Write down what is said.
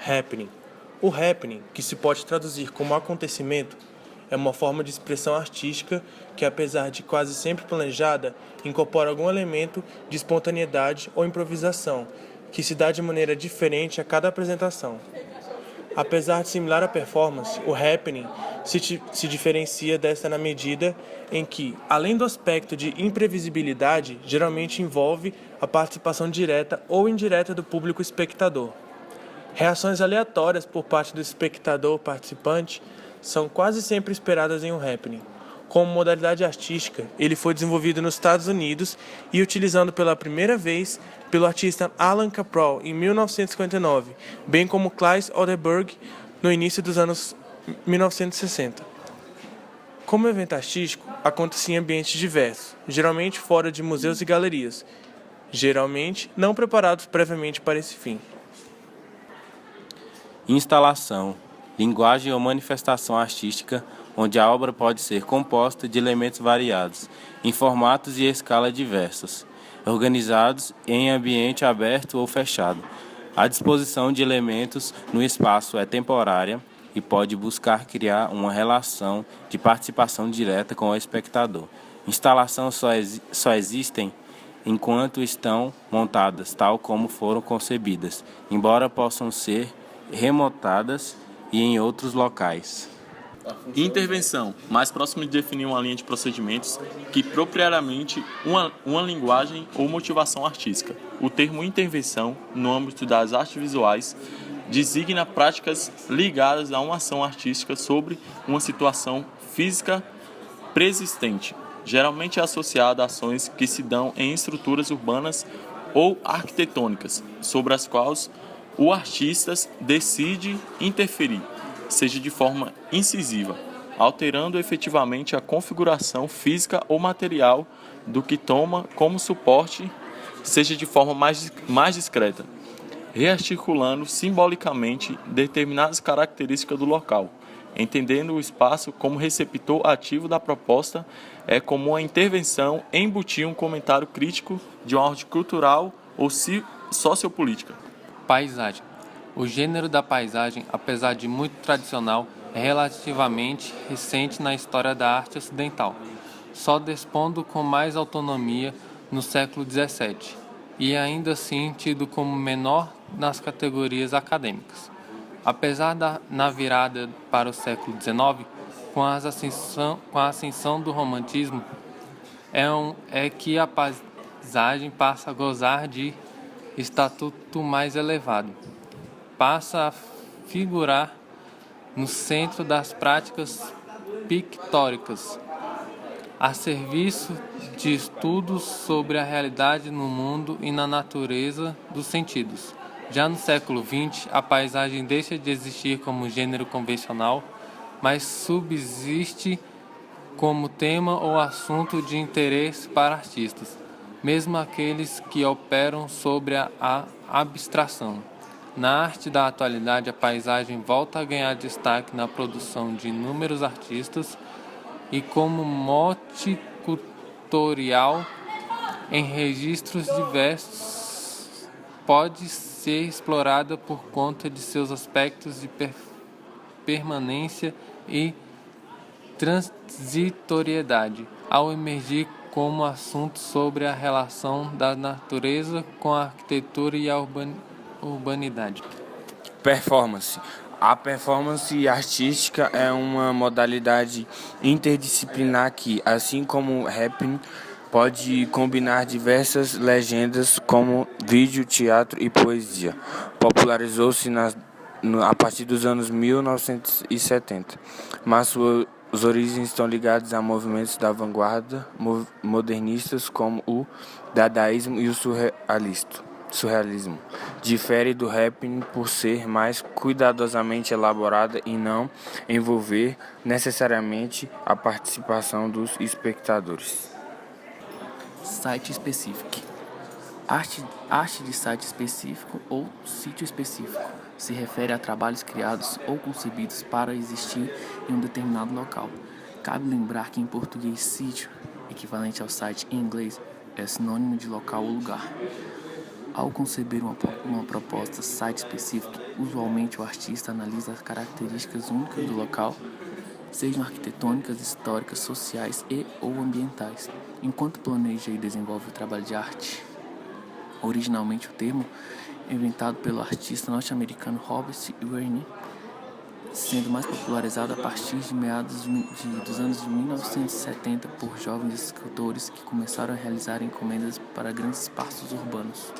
Happening. O happening, que se pode traduzir como acontecimento, é uma forma de expressão artística que, apesar de quase sempre planejada, incorpora algum elemento de espontaneidade ou improvisação, que se dá de maneira diferente a cada apresentação. Apesar de similar à performance, o happening se diferencia desta na medida em que, além do aspecto de imprevisibilidade, geralmente envolve a participação direta ou indireta do público espectador. Reações aleatórias por parte do espectador participante são quase sempre esperadas em um happening. Como modalidade artística, ele foi desenvolvido nos Estados Unidos e utilizado pela primeira vez pelo artista Alan Caproll em 1959, bem como Claes Oldenburg no início dos anos 1960. Como evento artístico, acontecia em ambientes diversos, geralmente fora de museus e galerias, geralmente não preparados previamente para esse fim. Instalação, linguagem ou manifestação artística, onde a obra pode ser composta de elementos variados, em formatos e escala diversos, organizados em ambiente aberto ou fechado. A disposição de elementos no espaço é temporária e pode buscar criar uma relação de participação direta com o espectador. Instalações só existem enquanto estão montadas, tal como foram concebidas, embora possam ser remontadas e em outros locais. Intervenção, mais próximo de definir uma linha de procedimentos que propriamente uma linguagem ou motivação artística. O termo intervenção, no âmbito das artes visuais, designa práticas ligadas a uma ação artística sobre uma situação física preexistente, geralmente associada a ações que se dão em estruturas urbanas ou arquitetônicas, sobre as quais o artista decide interferir, seja de forma incisiva, alterando efetivamente a configuração física ou material do que toma como suporte, seja de forma mais discreta, rearticulando simbolicamente determinadas características do local. Entendendo o espaço como receptor ativo da proposta, é como a intervenção embutir um comentário crítico de uma ordem cultural ou sociopolítica. Paisagem. O gênero da paisagem, apesar de muito tradicional, é relativamente recente na história da arte ocidental, só dispondo com mais autonomia no século XVII, e ainda assim tido como menor nas categorias acadêmicas. Apesar na virada para o século XIX, com a ascensão do romantismo, é que a paisagem passa a gozar de estatuto mais elevado. Passa a figurar no centro das práticas pictóricas, a serviço de estudos sobre a realidade no mundo e na natureza dos sentidos. Já no século XX, a paisagem deixa de existir como gênero convencional, mas subsiste como tema ou assunto de interesse para artistas, mesmo aqueles que operam sobre a abstração. Na arte da atualidade, a paisagem volta a ganhar destaque na produção de inúmeros artistas e como mote cultural em registros diversos pode ser explorada por conta de seus aspectos de permanência e transitoriedade, ao emergir como assunto sobre a relação da natureza com a arquitetura e a urbanidade. Performance. A performance artística é uma modalidade interdisciplinar que, assim como o rapping, pode combinar diversas legendas como vídeo, teatro e poesia. Popularizou-se a partir dos anos 1970, mas suas origens estão ligadas a movimentos da vanguarda modernistas como o dadaísmo e o surrealismo. Difere do rapping por ser mais cuidadosamente elaborada e não envolver necessariamente a participação dos espectadores. Site específico. Arte de site específico ou sítio específico se refere a trabalhos criados ou concebidos para existir em um determinado local. Cabe lembrar que em português sítio, equivalente ao site em inglês, é sinônimo de local ou lugar. Ao conceber uma proposta site-específica, usualmente o artista analisa as características únicas do local, sejam arquitetônicas, históricas, sociais ou ambientais, enquanto planeja e desenvolve o trabalho de arte. Originalmente o termo é inventado pelo artista norte-americano Robert Greene, sendo mais popularizado a partir de meados dos anos de 1970 por jovens escritores que começaram a realizar encomendas para grandes espaços urbanos.